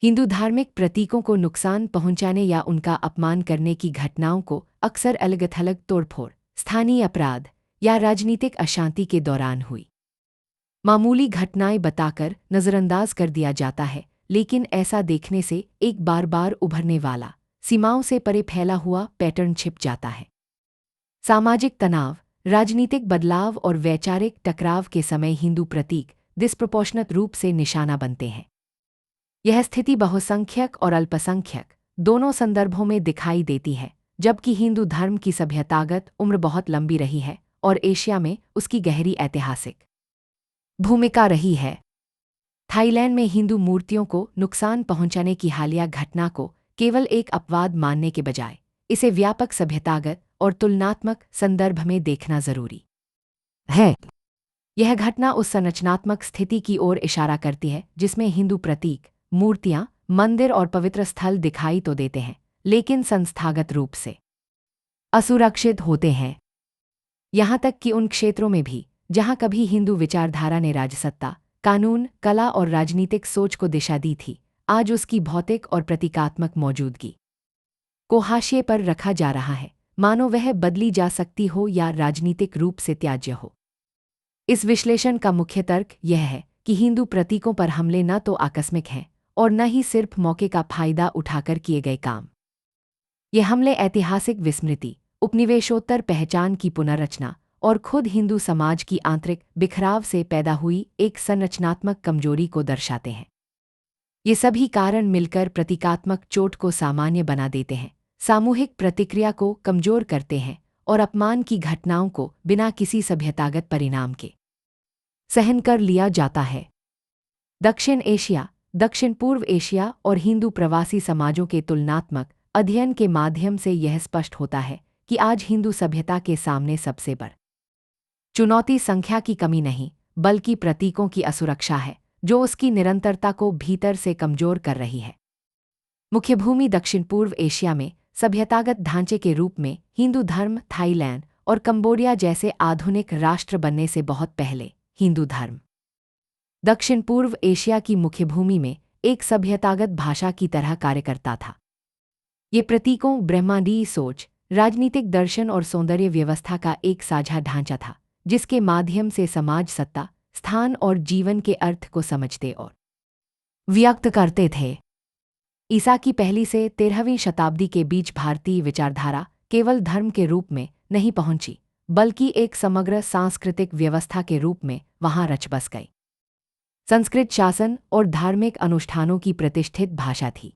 हिंदू धार्मिक प्रतीकों को नुकसान पहुंचाने या उनका अपमान करने की घटनाओं को अक्सर अलग-थलग तोड़फोड़, स्थानीय अपराध या राजनीतिक अशांति के दौरान हुई मामूली घटनाएं बताकर नज़रअंदाज कर दिया जाता है, लेकिन ऐसा देखने से एक बार-बार उभरने वाला, सीमाओं से परे फैला हुआ पैटर्न छिप जाता है। सामाजिक तनाव, राजनीतिक बदलाव और वैचारिक टकराव के समय हिंदू प्रतीक डिस्प्रपोर्शनत रूप से निशाना बनते हैं। यह स्थिति बहुसंख्यक और अल्पसंख्यक दोनों संदर्भों में दिखाई देती है, जबकि हिंदू धर्म की सभ्यतागत उम्र बहुत लंबी रही है और एशिया में उसकी गहरी ऐतिहासिक भूमिका रही है। थाईलैंड में हिंदू मूर्तियों को नुकसान पहुंचाने की हालिया घटना को केवल एक अपवाद मानने के बजाय इसे व्यापक सभ्यतागत और तुलनात्मक संदर्भ में देखना जरूरी है। यह घटना उस संरचनात्मक स्थिति की ओर इशारा करती है जिसमें हिंदू प्रतीक, मूर्तियां, मंदिर और पवित्र स्थल दिखाई तो देते हैं, लेकिन संस्थागत रूप से असुरक्षित होते हैं। यहां तक कि उन क्षेत्रों में भी जहां कभी हिंदू विचारधारा ने राजसत्ता, कानून, कला और राजनीतिक सोच को दिशा दी थी, आज उसकी भौतिक और प्रतीकात्मक मौजूदगी को हाशिए पर रखा जा रहा है, मानो वह बदली जा सकती हो या राजनीतिक रूप से त्याज्य हो। इस विश्लेषण का मुख्य तर्क यह है कि हिंदू प्रतीकों पर हमले न तो आकस्मिक हैं और न ही सिर्फ मौके का फायदा उठाकर किए गए काम। ये हमले ऐतिहासिक विस्मृति, उपनिवेशोत्तर पहचान की पुनर्रचना और खुद हिंदू समाज की आंतरिक बिखराव से पैदा हुई एक संरचनात्मक कमजोरी को दर्शाते हैं। ये सभी कारण मिलकर प्रतीकात्मक चोट को सामान्य बना देते हैं, सामूहिक प्रतिक्रिया को कमजोर करते हैं और अपमान की घटनाओं को बिना किसी सभ्यतागत परिणाम के सहन कर लिया जाता है। दक्षिण एशिया, दक्षिण पूर्व एशिया और हिंदू प्रवासी समाजों के तुलनात्मक अध्ययन के माध्यम से यह स्पष्ट होता है कि आज हिंदू सभ्यता के सामने सबसे बड़ी चुनौती संख्या की कमी नहीं, बल्कि प्रतीकों की असुरक्षा है, जो उसकी निरंतरता को भीतर से कमजोर कर रही है। मुख्य भूमि दक्षिण पूर्व एशिया में सभ्यतागत ढांचे के रूप में हिंदू धर्म थाईलैंड और कंबोडिया जैसे आधुनिक राष्ट्र बनने से बहुत पहले हिंदू धर्म दक्षिण पूर्व एशिया की मुख्य भूमि में एक सभ्यतागत भाषा की तरह कार्य करता था। ये प्रतीकों, ब्रह्मांडीय सोच, राजनीतिक दर्शन और सौंदर्य व्यवस्था का एक साझा ढांचा था, जिसके माध्यम से समाज सत्ता, स्थान और जीवन के अर्थ को समझते और व्यक्त करते थे। ईसा की पहली से 13वीं शताब्दी के बीच भारतीय विचारधारा केवल धर्म के रूप में नहीं पहुंची, बल्कि एक समग्र सांस्कृतिक व्यवस्था के रूप में वहां रच बस गई। संस्कृत शासन और धार्मिक अनुष्ठानों की प्रतिष्ठित भाषा थी।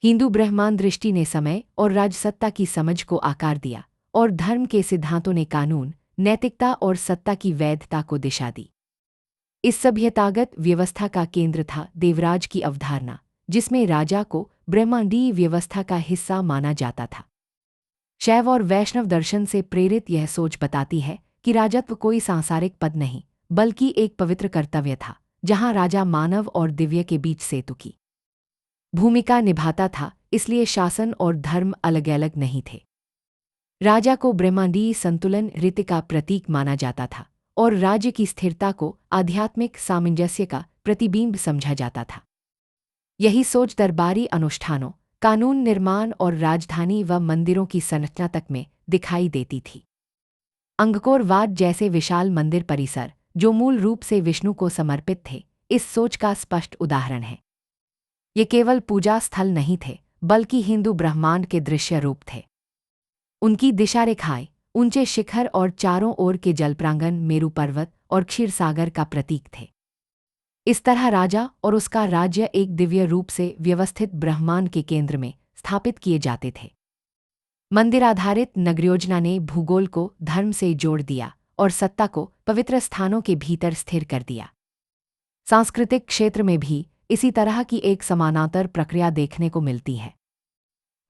हिंदू ब्रह्मांड दृष्टि ने समय और राजसत्ता की समझ को आकार दिया और धर्म के सिद्धांतों ने कानून, नैतिकता और सत्ता की वैधता को दिशा दी। इस सभ्यतागत व्यवस्था का केंद्र था देवराज की अवधारणा, जिसमें राजा को ब्रह्मांडीय व्यवस्था का हिस्सा माना जाता था। शैव और वैष्णव दर्शन से प्रेरित यह सोच बताती है कि राजत्व कोई सांसारिक पद नहीं, बल्कि एक पवित्र कर्तव्य था, जहां राजा मानव और दिव्य के बीच सेतु की भूमिका निभाता था। इसलिए शासन और धर्म अलग-अलग नहीं थे। राजा को ब्रह्मांडीय संतुलन रीति का प्रतीक माना जाता था और राज्य की स्थिरता को आध्यात्मिक सामंजस्य का प्रतिबिंब समझा जाता था। यही सोच दरबारी अनुष्ठानों, कानून निर्माण और राजधानी व मंदिरों की संरचना तक में दिखाई देती थी। अंगकोर वाट जैसे विशाल मंदिर परिसर, जो मूल रूप से विष्णु को समर्पित थे, इस सोच का स्पष्ट उदाहरण है। ये केवल पूजा स्थल नहीं थे, बल्कि हिंदू ब्रह्मांड के दृश्य रूप थे। उनकी दिशा रेखाएं, ऊंचे शिखर और चारों ओर के जलप्रांगण मेरू पर्वत और क्षीरसागर का प्रतीक थे। इस तरह राजा और उसका राज्य एक दिव्य रूप से व्यवस्थित ब्रह्मांड के केंद्र में स्थापित किए जाते थे। मंदिर आधारित नगरयोजना ने भूगोल को धर्म से जोड़ दिया और सत्ता को पवित्र स्थानों के भीतर स्थिर कर दिया। सांस्कृतिक क्षेत्र में भी इसी तरह की एक समानांतर प्रक्रिया देखने को मिलती है।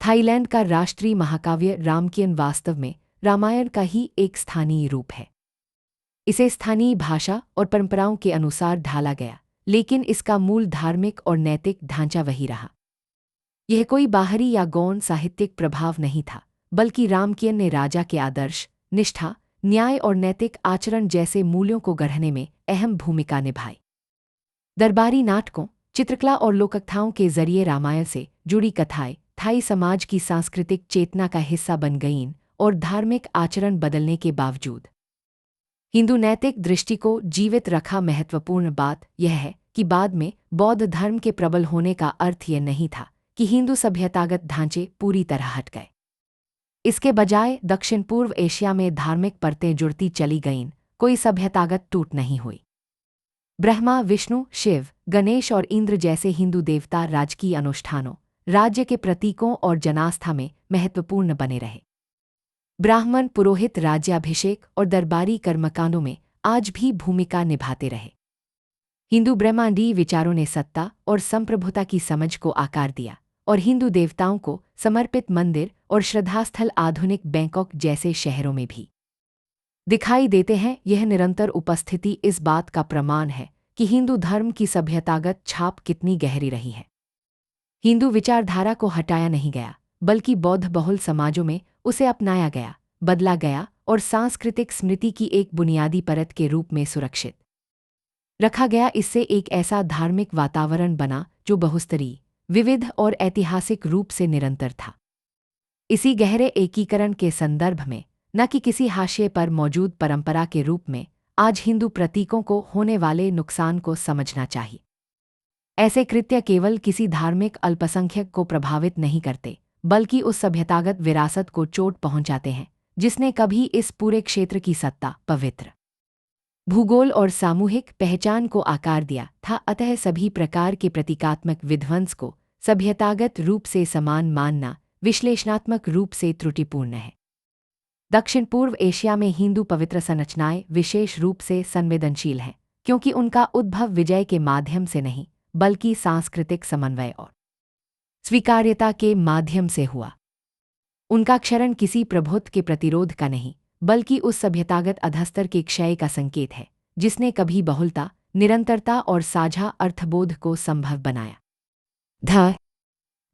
थाईलैंड का राष्ट्रीय महाकाव्य रामकियन वास्तव में रामायण का ही एक स्थानीय रूप है। इसे स्थानीय भाषा और परंपराओं के अनुसार ढाला गया, लेकिन इसका मूल धार्मिक और नैतिक ढांचा वही रहा। यह कोई बाहरी या गौण साहित्यिक प्रभाव नहीं था, बल्कि रामकियन ने राजा के आदर्श, निष्ठा, न्याय और नैतिक आचरण जैसे मूल्यों को गढ़ने में अहम भूमिका निभाई। दरबारी नाटकों, चित्रकला और लोककथाओं के जरिए रामायण से जुड़ी कथाएं थाई समाज की सांस्कृतिक चेतना का हिस्सा बन गईं और धार्मिक आचरण बदलने के बावजूद हिंदू नैतिक दृष्टि को जीवित रखा। महत्वपूर्ण बात यह है कि बाद में बौद्ध धर्म के प्रबल होने का अर्थ यह नहीं था कि हिंदू सभ्यतागत ढांचे पूरी तरह हट गए। इसके बजाय दक्षिण पूर्व एशिया में धार्मिक परतें जुड़ती चली गईं, कोई सभ्यतागत टूट नहीं हुई। ब्रह्मा, विष्णु, शिव, गणेश और इंद्र जैसे हिंदू देवता राजकीय अनुष्ठानों, राज्य के प्रतीकों और जनास्था में महत्वपूर्ण बने रहे। ब्राह्मण, पुरोहित राज्याभिषेक और दरबारी कर्मकांडों में आज भी भूमिका निभाते रहे। हिंदू ब्रह्मांडीय विचारों ने सत्ता और संप्रभुता की समझ को आकार दिया और हिंदू देवताओं को समर्पित मंदिर और श्रद्धास्थल आधुनिक बैंकॉक जैसे शहरों में भी दिखाई देते हैं। यह निरंतर उपस्थिति इस बात का प्रमाण है कि हिंदू धर्म की सभ्यतागत छाप कितनी गहरी रही है। हिंदू विचारधारा को हटाया नहीं गया, बल्कि बौद्ध बहुल समाजों में उसे अपनाया गया, बदला गया और सांस्कृतिक स्मृति की एक बुनियादी परत के रूप में सुरक्षित रखा गया। इससे एक ऐसा धार्मिक वातावरण बना जो बहुस्तरीय, विविध और ऐतिहासिक रूप से निरंतर था। इसी गहरे एकीकरण के संदर्भ में, न कि किसी हाशिए पर मौजूद परंपरा के रूप में, आज हिंदू प्रतीकों को होने वाले नुकसान को समझना चाहिए। ऐसे कृत्य केवल किसी धार्मिक अल्पसंख्यक को प्रभावित नहीं करते, बल्कि उस सभ्यतागत विरासत को चोट पहुंचाते हैं जिसने कभी इस पूरे क्षेत्र की सत्ता, पवित्र भूगोल और सामूहिक पहचान को आकार दिया था। अतः सभी प्रकार के प्रतीकात्मक विध्वंस को सभ्यतागत रूप से समान मानना विश्लेषणात्मक रूप से त्रुटिपूर्ण है। दक्षिण पूर्व एशिया में हिंदू पवित्र संरचनाएं विशेष रूप से संवेदनशील हैं, क्योंकि उनका उद्भव विजय के माध्यम से नहीं, बल्कि सांस्कृतिक समन्वय और स्वीकार्यता के माध्यम से हुआ। उनका क्षरण किसी प्रभुत्व के प्रतिरोध का नहीं, बल्कि उस सभ्यतागत अधस्तर के क्षय का संकेत है जिसने कभी बहुलता, निरंतरता और साझा अर्थबोध को संभव बनाया।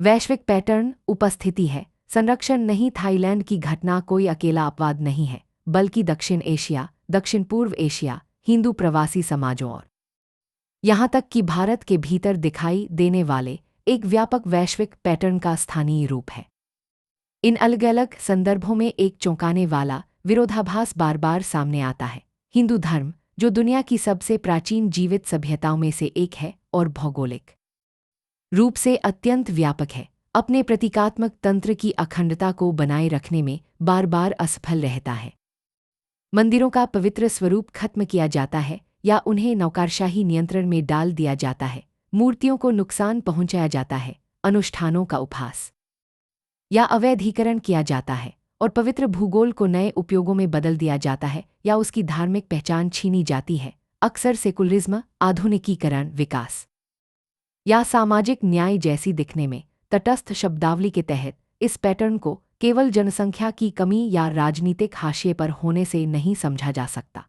वैश्विक पैटर्न उपस्थिति है, संरक्षण नहीं। थाईलैंड की घटना कोई अकेला अपवाद नहीं है, बल्कि दक्षिण एशिया, दक्षिण पूर्व एशिया, हिंदू प्रवासी समाजों और यहाँ तक कि भारत के भीतर दिखाई देने वाले एक व्यापक वैश्विक पैटर्न का स्थानीय रूप है। इन अलग अलग संदर्भों में एक चौंकाने वाला विरोधाभास बार बार सामने आता है। हिंदू धर्म, जो दुनिया की सबसे प्राचीन जीवित सभ्यताओं में से एक है और भौगोलिक रूप से अत्यंत व्यापक है, अपने प्रतीकात्मक तंत्र की अखंडता को बनाए रखने में बार बार असफल रहता है। मंदिरों का पवित्र स्वरूप खत्म किया जाता है या उन्हें नौकरशाही नियंत्रण में डाल दिया जाता है, मूर्तियों को नुकसान पहुंचाया जाता है, अनुष्ठानों का उपहास या अवैधीकरण किया जाता है और पवित्र भूगोल को नए उपयोगों में बदल दिया जाता है या उसकी धार्मिक पहचान छीनी जाती है। अक्सर सेकुलरिज्म, आधुनिकीकरण, विकास या सामाजिक न्याय जैसी दिखने में तटस्थ शब्दावली के तहत इस पैटर्न को केवल जनसंख्या की कमी या राजनीतिक हाशिए पर होने से नहीं समझा जा सकता।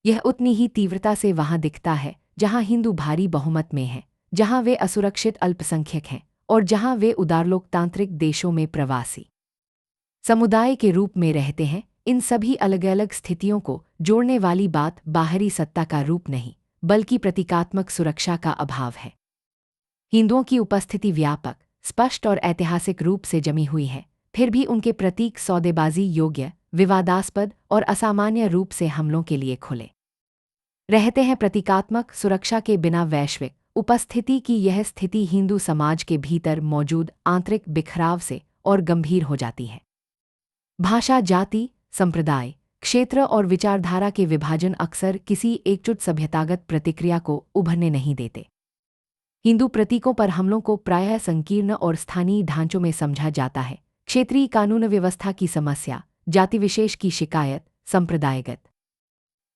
यह उतनी ही तीव्रता से वहां दिखता है जहां हिंदू भारी बहुमत में हैं, जहां वे असुरक्षित अल्पसंख्यक हैं और जहां वे उदारलोकतांत्रिक देशों में प्रवासी समुदाय के रूप में रहते हैं। इन सभी अलग अलग स्थितियों को जोड़ने वाली बात बाहरी सत्ता का रूप नहीं, बल्कि प्रतीकात्मक सुरक्षा का अभाव है। हिंदुओं की उपस्थिति व्यापक, स्पष्ट और ऐतिहासिक रूप से जमी हुई है, फिर भी उनके प्रतीक सौदेबाजी योग्य, विवादास्पद और असामान्य रूप से हमलों के लिए खुले रहते हैं। प्रतीकात्मक सुरक्षा के बिना वैश्विक उपस्थिति की यह स्थिति हिंदू समाज के भीतर मौजूद आंतरिक बिखराव से और गंभीर हो जाती है। भाषा, जाति, संप्रदाय, क्षेत्र और विचारधारा के विभाजन अक्सर किसी एकजुट सभ्यतागत प्रतिक्रिया को उभरने नहीं देते। हिंदू प्रतीकों पर हमलों को प्रायः संकीर्ण और स्थानीय ढांचों में समझा जाता है। क्षेत्रीय कानून व्यवस्था की समस्या, जाति विशेष की शिकायत, संप्रदायगत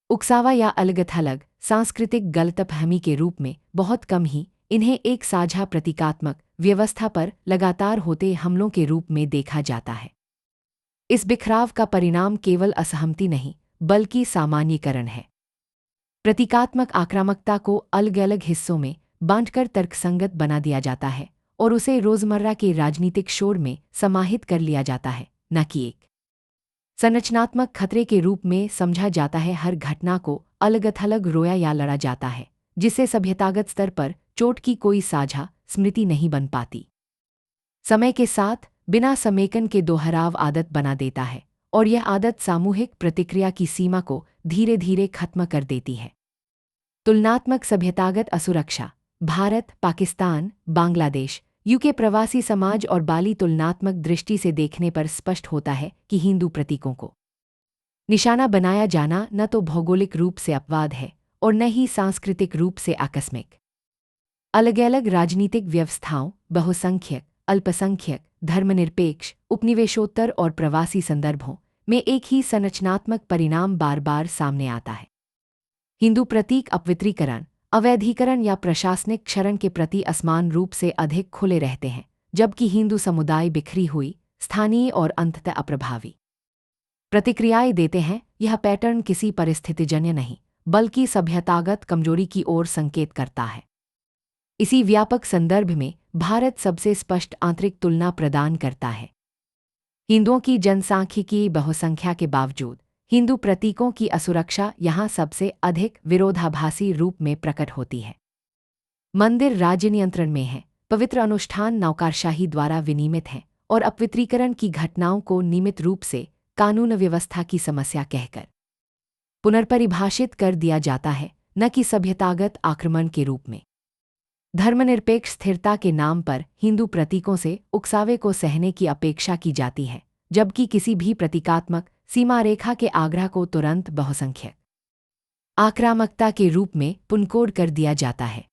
उकसावा या अलग-थलग सांस्कृतिक गलतफहमी के रूप में बहुत कम ही इन्हें एक साझा प्रतीकात्मक व्यवस्था पर लगातार होते हमलों के रूप में देखा जाता है। इस बिखराव का परिणाम केवल असहमति नहीं, बल्कि सामान्यीकरण है। प्रतीकात्मक आक्रामकता को अलग अलग हिस्सों में बांटकर तर्कसंगत बना दिया जाता है और उसे रोजमर्रा के राजनीतिक शोर में समाहित कर लिया जाता है, न कि एक संरचनात्मक खतरे के रूप में समझा जाता है। हर घटना को अलग-थलग रोया या लड़ा जाता है, जिससे सभ्यतागत स्तर पर चोट की कोई साझा स्मृति नहीं बन पाती। समय के साथ बिना समेकन के दोहराव आदत बना देता है और यह आदत सामूहिक प्रतिक्रिया की सीमा को धीरे धीरे खत्म कर देती है। तुलनात्मक सभ्यतागत असुरक्षा। भारत, पाकिस्तान, बांग्लादेश, यूके प्रवासी समाज और बाली तुलनात्मक दृष्टि से देखने पर स्पष्ट होता है कि हिंदू प्रतीकों को निशाना बनाया जाना न तो भौगोलिक रूप से अपवाद है और न ही सांस्कृतिक रूप से आकस्मिक। अलग-अलग राजनीतिक व्यवस्थाओं, बहुसंख्यक, अल्पसंख्यक, धर्मनिरपेक्ष, उपनिवेशोत्तर और प्रवासी संदर्भों में एक ही संरचनात्मक परिणाम बार बार सामने आता है। हिंदू प्रतीक अपवित्रीकरण, अवैधीकरण या प्रशासनिक क्षरण के प्रति असमान रूप से अधिक खुले रहते हैं, जबकि हिंदू समुदाय बिखरी हुई, स्थानीय और अंततः अप्रभावी प्रतिक्रियाएं देते हैं। यह पैटर्न किसी परिस्थितिजन्य नहीं, बल्कि सभ्यतागत कमजोरी की ओर संकेत करता है। इसी व्यापक संदर्भ में भारत सबसे स्पष्ट आंतरिक तुलना प्रदान करता है। हिंदुओं की जनसांख्यिकीय बहुसंख्या के बावजूद हिंदू प्रतीकों की असुरक्षा यहाँ सबसे अधिक विरोधाभासी रूप में प्रकट होती है। मंदिर राज्य नियंत्रण में हैं, पवित्र अनुष्ठान नौकरशाही द्वारा विनियमित हैं और अपवित्रीकरण की घटनाओं को नियमित रूप से कानून व्यवस्था की समस्या कहकर पुनर्परिभाषित कर दिया जाता है, न कि सभ्यतागत आक्रमण के रूप में। धर्मनिरपेक्ष स्थिरता के नाम पर हिंदू प्रतीकों से उकसावे को सहने की अपेक्षा की जाती है, जबकि किसी भी प्रतीकात्मक सीमा रेखा के आग्रह को तुरंत बहुसंख्यक आक्रामकता के रूप में पुनकोड कर दिया जाता है।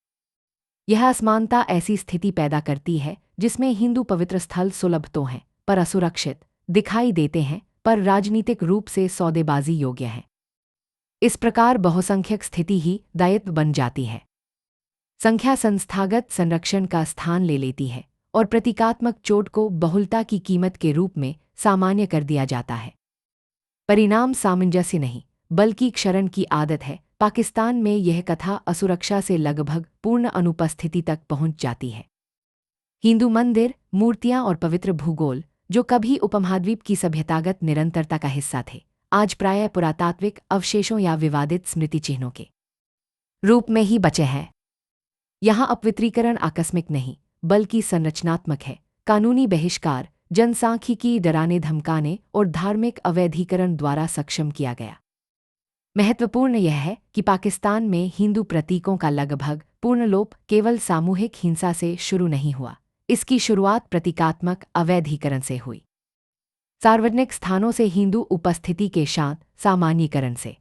यह असमानता ऐसी स्थिति पैदा करती है जिसमें हिंदू पवित्र स्थल सुलभ तो हैं पर असुरक्षित दिखाई देते हैं, पर राजनीतिक रूप से सौदेबाजी योग्य हैं। इस प्रकार बहुसंख्यक स्थिति ही दायित्व बन जाती है। संख्या संस्थागत संरक्षण का स्थान ले लेती है और प्रतीकात्मक चोट को बहुलता की कीमत के रूप में सामान्य कर दिया जाता है। परिणाम सामंजस्य नहीं, बल्कि क्षरण की आदत है। पाकिस्तान में यह कथा असुरक्षा से लगभग पूर्ण अनुपस्थिति तक पहुंच जाती है। हिंदू मंदिर, मूर्तियां और पवित्र भूगोल, जो कभी उपमहाद्वीप की सभ्यतागत निरंतरता का हिस्सा थे, आज प्रायः पुरातात्विक अवशेषों या विवादित स्मृति चिन्हों के रूप में ही बचे हैं। यहाँ अपवित्रीकरण आकस्मिक नहीं, बल्कि संरचनात्मक है। कानूनी बहिष्कार, जनसांख्यिकी डराने धमकाने और धार्मिक अवैधीकरण द्वारा सक्षम किया गया। महत्वपूर्ण यह है कि पाकिस्तान में हिंदू प्रतीकों का लगभग पूर्ण लोप केवल सामूहिक हिंसा से शुरू नहीं हुआ, इसकी शुरुआत प्रतीकात्मक अवैधीकरण से हुई। सार्वजनिक स्थानों से हिंदू उपस्थिति के शांत सामान्यीकरण से।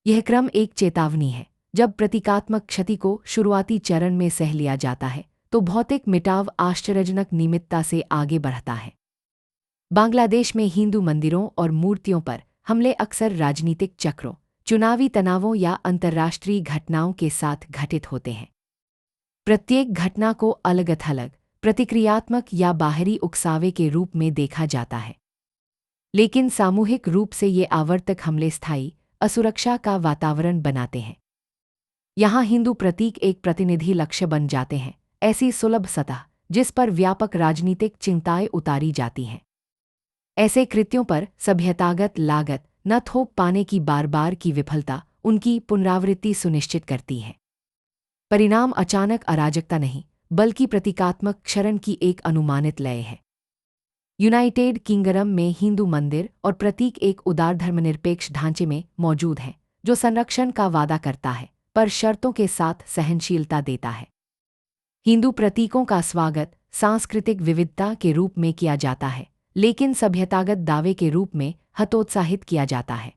यह क्रम एक चेतावनी है। जब प्रतीकात्मक क्षति को शुरुआती चरण में सह लिया जाता है, तो भौतिक मिटाव आश्चर्यजनक नियमितता से आगे बढ़ता है। बांग्लादेश में हिंदू मंदिरों और मूर्तियों पर हमले अक्सर राजनीतिक चक्रों, चुनावी तनावों या अंतर्राष्ट्रीय घटनाओं के साथ घटित होते हैं। प्रत्येक घटना को अलग-थलग, प्रतिक्रियात्मक या बाहरी उकसावे के रूप में देखा जाता है, लेकिन सामूहिक रूप से ये आवर्तक हमले स्थायी असुरक्षा का वातावरण बनाते हैं। यहाँ हिंदू प्रतीक एक प्रतिनिधि लक्ष्य बन जाते हैं, ऐसी सुलभ सतह जिस पर व्यापक राजनीतिक चिंताएं उतारी जाती हैं। ऐसे कृत्यों पर सभ्यतागत लागत न थोप पाने की बार बार की विफलता उनकी पुनरावृत्ति सुनिश्चित करती है। परिणाम अचानक अराजकता नहीं, बल्कि प्रतीकात्मक क्षरण की एक अनुमानित लय है। यूनाइटेड किंगडम में हिंदू मंदिर और प्रतीक एक उदार धर्मनिरपेक्ष ढांचे में मौजूद हैं, जो संरक्षण का वादा करता है, पर शर्तों के साथ सहनशीलता देता है। हिंदू प्रतीकों का स्वागत सांस्कृतिक विविधता के रूप में किया जाता है, लेकिन सभ्यतागत दावे के रूप में हतोत्साहित किया जाता है।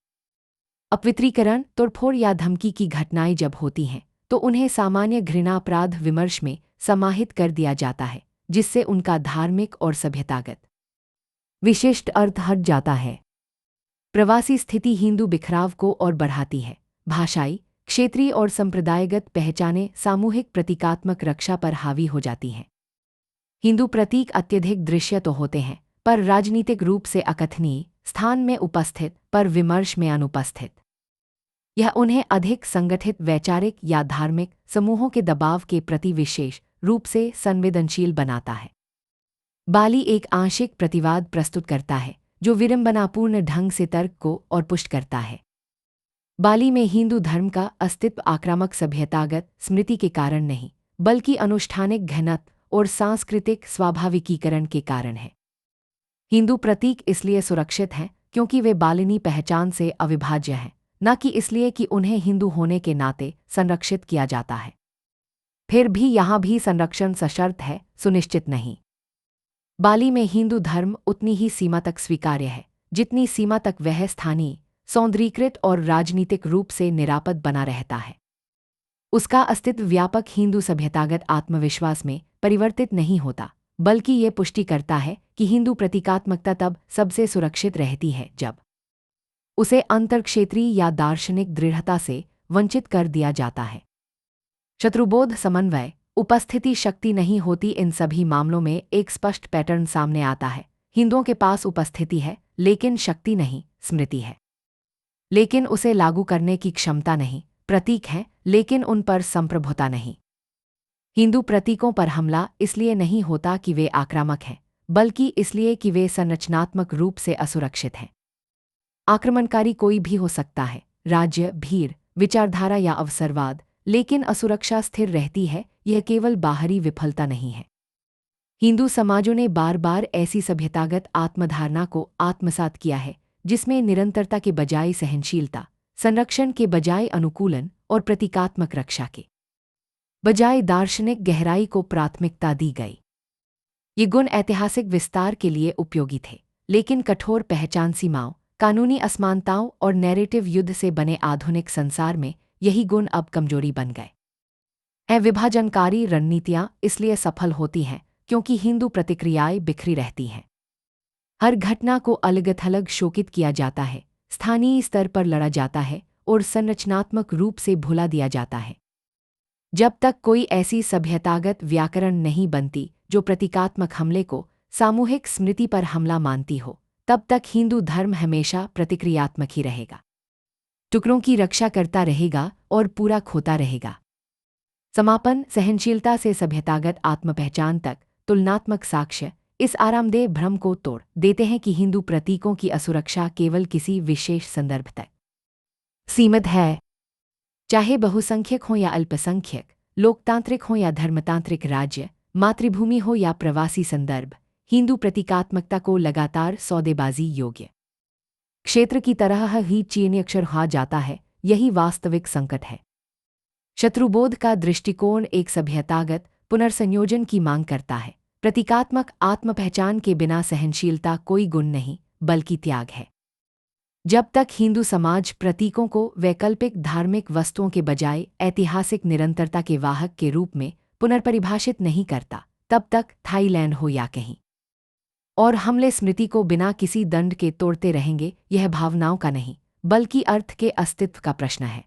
अपवित्रीकरण, तोड़फोड़ या धमकी की घटनाएं जब होती हैं, तो उन्हें सामान्य घृणा अपराध विमर्श में समाहित कर दिया जाता है, जिससे उनका धार्मिक और सभ्यतागत विशिष्ट अर्थ हट जाता है। प्रवासी स्थिति हिंदू बिखराव को और बढ़ाती है। भाषाई, क्षेत्रीय और संप्रदायगत पहचानें सामूहिक प्रतीकात्मक रक्षा पर हावी हो जाती हैं। हिंदू प्रतीक अत्यधिक दृश्य तो होते हैं, पर राजनीतिक रूप से अकथनीय, स्थान में उपस्थित पर विमर्श में अनुपस्थित। यह उन्हें अधिक संगठित वैचारिक या धार्मिक समूहों के दबाव के प्रति विशेष रूप से संवेदनशील बनाता है। बाली एक आंशिक प्रतिवाद प्रस्तुत करता है, जो विडंबनापूर्ण ढंग से तर्क को और पुष्ट करता है। बाली में हिंदू धर्म का अस्तित्व आक्रामक सभ्यतागत स्मृति के कारण नहीं, बल्कि अनुष्ठानिक घनत्व और सांस्कृतिक स्वाभाविकीकरण के कारण है। हिंदू प्रतीक इसलिए सुरक्षित हैं क्योंकि वे बालिनी पहचान से अविभाज्य हैं, न कि इसलिए कि उन्हें हिंदू होने के नाते संरक्षित किया जाता है। फिर भी यहाँ भी संरक्षण सशर्त है, सुनिश्चित नहीं। बाली में हिंदू धर्म उतनी ही सीमा तक स्वीकार्य है जितनी सीमा तक वह स्थानीय, सौंदर्यीकृत और राजनीतिक रूप से निरापद बना रहता है। उसका अस्तित्व व्यापक हिंदू सभ्यतागत आत्मविश्वास में परिवर्तित नहीं होता, बल्कि ये पुष्टि करता है कि हिंदू प्रतीकात्मकता तब सबसे सुरक्षित रहती है जब उसे अंतर्क्षेत्रीय या दार्शनिक दृढ़ता से वंचित कर दिया जाता है। शत्रुबोध, समन्वय, उपस्थिति, शक्ति नहीं होती। इन सभी मामलों में एक स्पष्ट पैटर्न सामने आता है। हिंदुओं के पास उपस्थिति है लेकिन शक्ति नहीं, स्मृति है लेकिन उसे लागू करने की क्षमता नहीं, प्रतीक हैं लेकिन उन पर संप्रभुता नहीं। हिंदू प्रतीकों पर हमला इसलिए नहीं होता कि वे आक्रामक हैं, बल्कि इसलिए कि वे संरचनात्मक रूप से असुरक्षित हैं। आक्रमणकारी कोई भी हो सकता है, राज्य, भीड़, विचारधारा या अवसरवाद, लेकिन असुरक्षा स्थिर रहती है। यह केवल बाहरी विफलता नहीं है। हिंदू समाजों ने बार बार ऐसी सभ्यतागत आत्मधारणा को आत्मसात किया है जिसमें निरंतरता के बजाय सहनशीलता, संरक्षण के बजाय अनुकूलन और प्रतीकात्मक रक्षा के बजाय दार्शनिक गहराई को प्राथमिकता दी गई। ये गुण ऐतिहासिक विस्तार के लिए उपयोगी थे, लेकिन कठोर पहचान सीमाओं, कानूनी असमानताओं और नैरेटिव युद्ध से बने आधुनिक संसार में यही गुण अब कमजोरी बन गए हैं। विभाजनकारी रणनीतियां इसलिए सफल होती हैं क्योंकि हिंदू प्रतिक्रियाएं बिखरी रहती हैं। हर घटना को अलग-थलग शोकित किया जाता है, स्थानीय स्तर पर लड़ा जाता है और संरचनात्मक रूप से भुला दिया जाता है। जब तक कोई ऐसी सभ्यतागत व्याकरण नहीं बनती जो प्रतीकात्मक हमले को सामूहिक स्मृति पर हमला मानती हो, तब तक हिंदू धर्म हमेशा प्रतिक्रियात्मक ही रहेगा, टुकड़ों की रक्षा करता रहेगा और पूरा खोता रहेगा। समापन, सहनशीलता से सभ्यतागत आत्मपहचान तक तुलनात्मक साक्ष्य इस आरामदेह भ्रम को तोड़ देते हैं कि हिंदू प्रतीकों की असुरक्षा केवल किसी विशेष संदर्भ तक सीमित है। चाहे बहुसंख्यक हो या अल्पसंख्यक, लोकतांत्रिक हो या धर्मतांत्रिक राज्य, मातृभूमि हो या प्रवासी संदर्भ, हिंदू प्रतीकात्मकता को लगातार सौदेबाजी योग्य क्षेत्र की तरह ही चीनी अक्षर हा जाता है। यही वास्तविक संकट है। शत्रुबोध का दृष्टिकोण एक सभ्यतागत पुनर्संयोजन की मांग करता है। प्रतीकात्मक आत्मपहचान के बिना सहनशीलता कोई गुण नहीं, बल्कि त्याग है। जब तक हिंदू समाज प्रतीकों को वैकल्पिक धार्मिक वस्तुओं के बजाय ऐतिहासिक निरंतरता के वाहक के रूप में पुनर्परिभाषित नहीं करता, तब तक थाईलैंड हो या कहीं और हमले स्मृति को बिना किसी दंड के तोड़ते रहेंगे। यह भावनाओं का नहीं, बल्कि अर्थ के अस्तित्व का प्रश्न है।